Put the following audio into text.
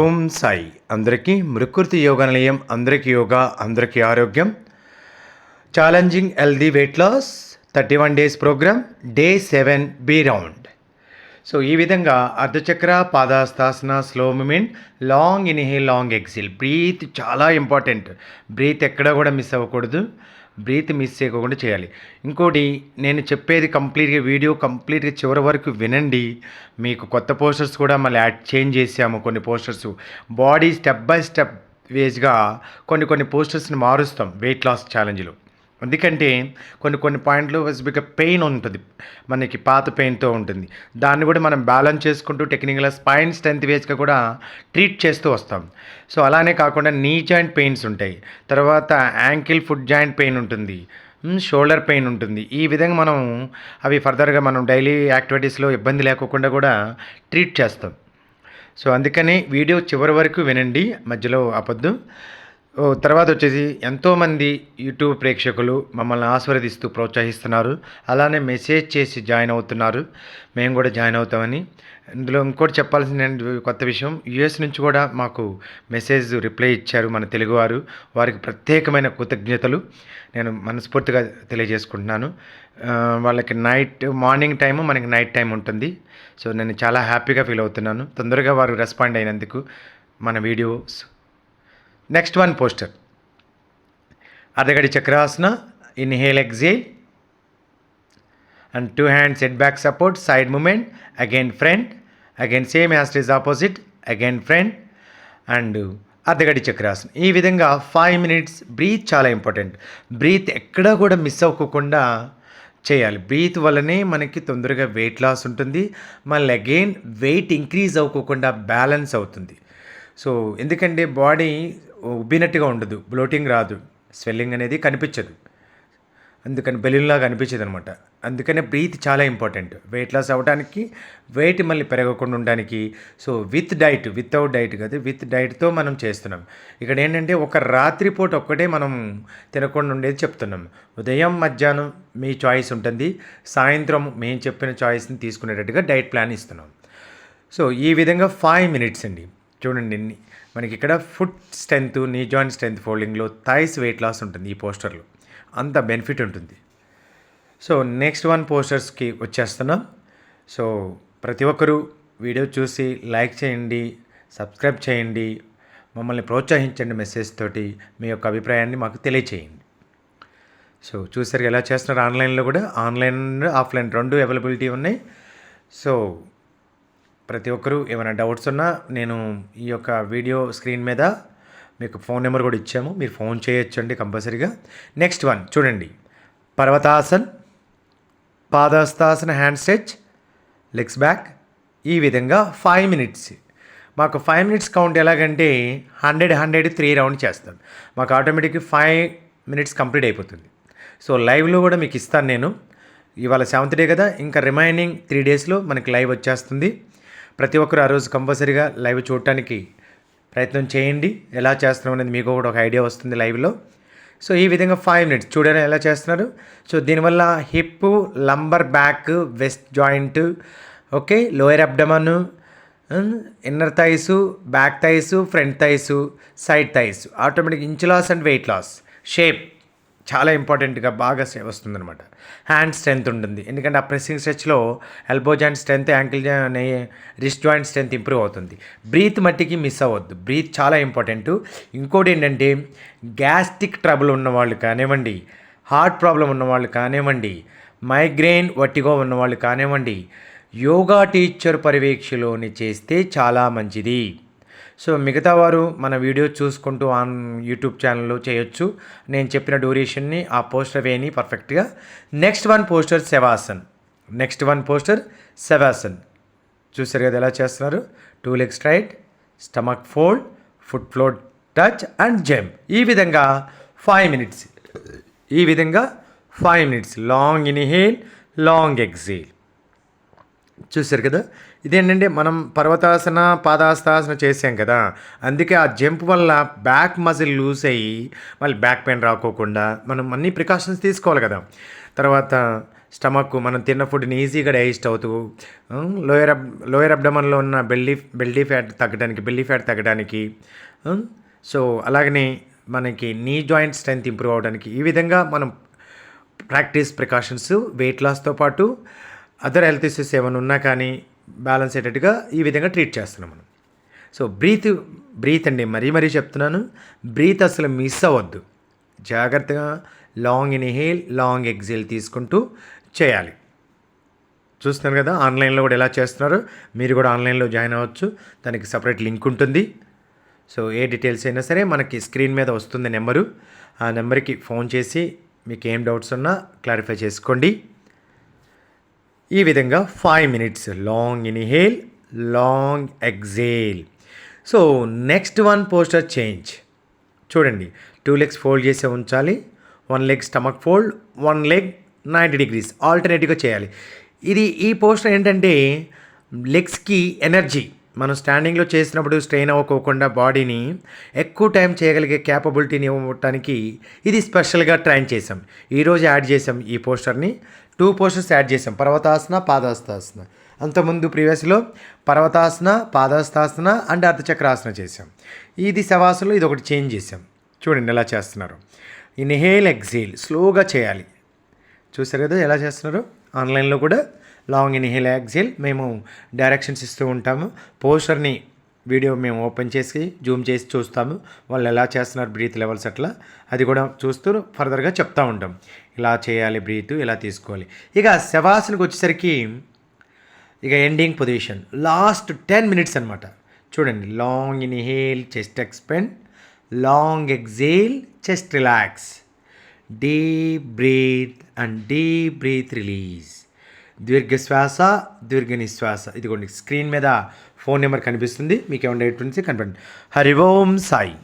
ఓం సాయి అందరికీ మృకృతి యోగా నిలయం, అందరికీ యోగా, అందరికీ ఆరోగ్యం. Challenging healthy weight loss 31 days program, day 7 B round. So ఈ విధంగా అర్ధచక్ర పాదాస్తాసన, slow movement, long inhale, long exhale. Breath చాలా ఇంపార్టెంట్. బ్రీత్ ఎక్కడ కూడా మిస్ అవ్వకూడదు. బ్రీత్ మిస్ చేయకుండా చేయాలి. ఇంకోటి, నేను చెప్పేది వీడియో కంప్లీట్గా చివరి వరకు వినండి. మీకు కొత్త పోస్టర్స్ కూడా మళ్ళీ చేంజ్ చేసాము. కొన్ని posters body step by step వేజ్గా కొన్ని పోస్టర్స్ని మారుస్తాం వెయిట్ లాస్ ఛాలెంజ్లో. ఎందుకంటే కొన్ని పాయింట్లు స్పెసిఫిక్గా పెయిన్ ఉంటుంది, మనకి పాత పెయిన్తో ఉంటుంది. దాన్ని కూడా మనం బ్యాలెన్స్ చేసుకుంటూ టెక్నికల్గా స్పైన్ స్ట్రెంత్ వేస్గా కూడా ట్రీట్ చేస్తూ వస్తాం. సో అలానే కాకుండా నీ జాయింట్ పెయిన్స్ ఉంటాయి, తర్వాత యాంకిల్ ఫుట్ జాయింట్ పెయిన్ ఉంటుంది, షోల్డర్ పెయిన్ ఉంటుంది. ఈ విధంగా మనం అవి ఫర్దర్గా మనం డైలీ యాక్టివిటీస్లో ఇబ్బంది లేకోకుండా కూడా ట్రీట్ చేస్తాం. సో అందుకని వీడియో చివరి వరకు వినండి, మధ్యలో ఆపొద్దు. తర్వాత వచ్చేసి ఎంతోమంది యూట్యూబ్ ప్రేక్షకులు మమ్మల్ని ఆశీర్వదిస్తూ ప్రోత్సహిస్తున్నారు, అలానే మెసేజ్ చేసి జాయిన్ అవుతున్నారు. మేము కూడా జాయిన్ అవుతామని. ఇందులో ఇంకోటి చెప్పాల్సిన కొత్త విషయం, యుఎస్ నుంచి కూడా మాకు మెసేజ్ రిప్లై ఇచ్చారు మన తెలుగువారు. వారికి ప్రత్యేకమైన కృతజ్ఞతలు నేను మనస్ఫూర్తిగా తెలియజేసుకుంటున్నాను. వాళ్ళకి మార్నింగ్ టైము, మనకి నైట్ టైం ఉంటుంది. సో నేను చాలా హ్యాపీగా ఫీల్ అవుతున్నాను తొందరగా వారు రెస్పాండ్ అయినందుకు మన వీడియోస్. నెక్స్ట్ వన్ పోస్టర్, అర్ధగడి చక్రాసన, inhale exhale and 2 hands head back support, side movement, again front, again same as it is opposite, again front and అర్ధగడి చక్రాసన. ఈ విధంగా 5 minutes. బ్రీత్ చాలా ఇంపార్టెంట్. బ్రీత్ ఎక్కడా కూడా మిస్ అవ్వకుండా చేయాలి. బ్రీత్ వల్లనే మనకి తొందరగా వెయిట్ లాస్ ఉంటుంది, మళ్ళీ అగైన్ వెయిట్ ఇంక్రీజ్ అవ్వకుండా బ్యాలెన్స్ అవుతుంది. సో ఎందుకంటే బాడీ ఉబ్బినట్టుగా ఉండదు, బ్లోటింగ్ రాదు, స్వెల్లింగ్ అనేది కనిపించదు, అందుకని బెలూన్లాగా అనిపించదు అనమాట. అందుకనే బ్రీత్ చాలా ఇంపార్టెంట్ వెయిట్ లాస్ అవ్వడానికి, వెయిట్ మళ్ళీ పెరగకుండా ఉండడానికి. సో వితౌట్ డైట్ కాదు, విత్ డైట్తో మనం చేస్తున్నాం. ఇక్కడ ఏంటంటే ఒక రాత్రిపూట ఒక్కటే మనం తినకుండా ఉండేది చెప్తున్నాం. ఉదయం మధ్యాహ్నం మీ చాయిస్ ఉంటుంది, సాయంత్రం మేము చెప్పిన చాయిస్ని తీసుకునేటట్టుగా డైట్ ప్లాన్ ఇస్తున్నాం. సో ఈ విధంగా 5 minutes అండి. చూడండి, మనకి ఇక్కడ foot strength, knee joint strength ఫోల్డింగ్లో థైస్ వెయిట్ లాస్ ఉంటుంది. ఈ పోస్టర్లో అంత బెనిఫిట్ ఉంటుంది. సో నెక్స్ట్ వన్ పోస్టర్స్కి వచ్చేస్తున్నాం. సో ప్రతి ఒక్కరూ వీడియో చూసి లైక్ చేయండి, సబ్స్క్రైబ్ చేయండి, మమ్మల్ని ప్రోత్సహించండి. మెసేజ్ తోటి మీ యొక్క అభిప్రాయాన్ని మాకు తెలియచేయండి. సో చూసారు ఎలా చేస్తున్నారు. ఆన్లైన్లో కూడా, ఆన్లైన్ ఆఫ్లైన్ రెండు అవైలబిలిటీ ఉన్నాయి. సో ప్రతి ఒక్కరూ ఏమైనా డౌట్స్ ఉన్నా నేను ఈ యొక్క వీడియో స్క్రీన్ మీద మీకు ఫోన్ నెంబర్ కూడా ఇచ్చాము, మీరు ఫోన్ చేయొచ్చండి కంపల్సరీగా. నెక్స్ట్ వన్ చూడండి, పర్వతాసన్, పాదస్తాసన, హ్యాండ్ స్ట్రెచ్, లెగ్స్ బ్యాక్. ఈ విధంగా 5 minutes. మాకు 5 minutes కౌంట్ ఎలాగంటే 100 3 రౌండ్ చేస్తాం. మాకు ఆటోమేటిక్గా 5 minutes కంప్లీట్ అయిపోతుంది. సో లైవ్లో కూడా మీకు ఇస్తాను నేను. ఇవాళ 7th డే కదా, ఇంకా రిమైనింగ్ 3 daysలో మనకి లైవ్ వచ్చేస్తుంది. ప్రతి ఒక్కరు ఆ రోజు కంపల్సరీగా లైవ్ చూడటానికి ప్రయత్నం చేయండి. ఎలా చేస్తున్నాం అనేది మీకు కూడా ఒక ఐడియా వస్తుంది లైవ్లో. సో ఈ విధంగా 5 minutes చూడండి ఎలా చేస్తున్నారు. సో దీనివల్ల hip, lumbar, back, waist joint, okay, lower abdomen, inner thighs, back thighs, front thighs, side thighs, automatic inch loss and weight loss. Shape చాలా ఇంపార్టెంట్గా బాగా వస్తుంది అనమాట. హ్యాండ్ స్ట్రెంత్ ఉంటుంది, ఎందుకంటే ఆ ప్రెస్సింగ్ స్ట్రెచ్లో elbow joint strength, ankle wrist joint strength improve అవుతుంది. బ్రీత్ మట్టికి మిస్ అవ్వద్దు, బ్రీత్ చాలా ఇంపార్టెంట్. ఇంకోటి ఏంటంటే, గ్యాస్ట్రిక్ ట్రబుల్ ఉన్నవాళ్ళు కానివ్వండి, హార్ట్ ప్రాబ్లం ఉన్నవాళ్ళు కానివ్వండి, మైగ్రెయిన్ వట్టిగో ఉన్నవాళ్ళు కానివ్వండి, యోగా టీచర్ పర్యవేక్షలోని చేస్తే చాలా మంచిది. సో మిగతా వారు మన వీడియో చూసుకుంటూ యూట్యూబ్ ఛానల్లో చేయొచ్చు. నేను చెప్పిన డ్యూరేషన్ని ఆ పోస్టర్ వేయని పర్ఫెక్ట్గా. Next one poster Shavasan. చూసారు కదా ఎలా చేస్తున్నారు. 2 legs straight, stomach fold, foot floor touch and jump. ఈ విధంగా 5 minutes. Long inhale, long exhale. చూసారు కదా. ఇదేంటంటే మనం పర్వతాసన, పాదాస్తాసన చేసాం కదా, అందుకే ఆ జంప్ వల్ల బ్యాక్ మజిల్ లూజ్ అయ్యి మళ్ళీ బ్యాక్ పెయిన్ రాకోకుండా మనం అన్ని ప్రికాషన్స్ తీసుకోవాలి కదా. తర్వాత స్టమక్ మనం తిన్న ఫుడ్ని ఈజీగా డైజెస్ట్ అవుతూ లోయర్ అబ్డమన్లో ఉన్న బెల్లీ ఫ్యాట్ తగ్గడానికి సో అలాగనే మనకి నీ జాయింట్ స్ట్రెంత్ ఇంప్రూవ్ అవడానికి ఈ విధంగా మనం ప్రికాషన్స్ వెయిట్ లాస్తో పాటు అదర్ హెల్త్ ఇష్యూస్ ఏమైనా ఉన్నా కానీ బ్యాలెన్స్ అయ్యేటట్టుగా ఈ విధంగా ట్రీట్ చేస్తున్నాం మనం. సో బ్రీత్ అండి, మరీ చెప్తున్నాను, బ్రీత్ అసలు మిస్ అవ్వద్దు. జాగ్రత్తగా లాంగ్ ఇన్హేల్ లాంగ్ ఎక్సేల్ తీసుకుంటూ చేయాలి. చూస్తున్నారు కదా ఆన్లైన్లో కూడా ఎలా చేస్తున్నారు, మీరు కూడా ఆన్లైన్లో జాయిన్ అవ్వచ్చు. దానికి సపరేట్ లింక్ ఉంటుంది. సో ఏ డీటెయిల్స్ అయినా సరే మనకి స్క్రీన్ మీద వస్తుంది నెంబరు, ఆ నెంబర్కి ఫోన్ చేసి మీకు ఏం డౌట్స్ ఉన్నా క్లారిఫై చేసుకోండి. ఈ విధంగా 5 minutes long inhale long exhale. So next one poster change చూడండి. 2 legs ఫోల్డ్ చేసి ఉంచాలి, 1 leg stomach fold, 1 leg 90 degrees ఆల్టర్నేటివ్గా చేయాలి. ఈ పోస్టర్ ఏంటంటే లెగ్స్కి ఎనర్జీ, మనం స్టాండింగ్లో చేసినప్పుడు స్ట్రెయిన్ అవ్వకోకుండా బాడీని ఎక్కువ టైం చేయగలిగే క్యాపబిలిటీని ఇవ్వటానికి ఇది స్పెషల్గా ట్రైన్ చేసాం. ఈరోజు యాడ్ చేసాం ఈ పోస్టర్ని. 2 posters యాడ్ చేసాం, పర్వతాసన పాదహస్తాసన. అంతకుముందు ప్రీవియస్లో పర్వతాసన పాదహస్తాసన అండ్ అర్ధచక్రాసన చేసాం. ఇది శవాసనలో ఇది ఒకటి చేంజ్ చేసాం. చూడండి ఎలా చేస్తున్నారు. ఇన్హేల్ ఎక్సేల్ స్లోగా చేయాలి. చూసారు కదా ఎలా చేస్తున్నారు. ఆన్లైన్లో కూడా లాంగ్ ఇన్హేల్ ఎక్సేల్ మేము డైరెక్షన్స్ ఇస్తూ ఉంటాము. పోస్టర్ని వీడియో మేము ఓపెన్ చేసి జూమ్ చేసి చూస్తాము, వాళ్ళు ఎలా చేస్తున్నారు బ్రీత్ లెవెల్స్ అట్లా, అది కూడా చూస్తూ ఫర్దర్గా చెప్తూ ఉంటాం. ఇలా చేయాలి, బ్రీత్ ఇలా తీసుకోవాలి. ఇక శవాసనకు వచ్చేసరికి ఇక ఎండింగ్ పొజిషన్ లాస్ట్ 10 minutes అనమాట. చూడండి, long inhale chest expand, long exhale chest relax, deep breath and deep breath release. దీర్ఘ శ్వాస దీర్ఘ నిశ్వాస. ఇదిగోండి స్క్రీన్ మీద ఫోన్ నెంబర్ కనిపిస్తుంది, మీకు ఏమైనా డౌట్ ఉంటే కనిపెట్టండి. హరి ఓం సాయి.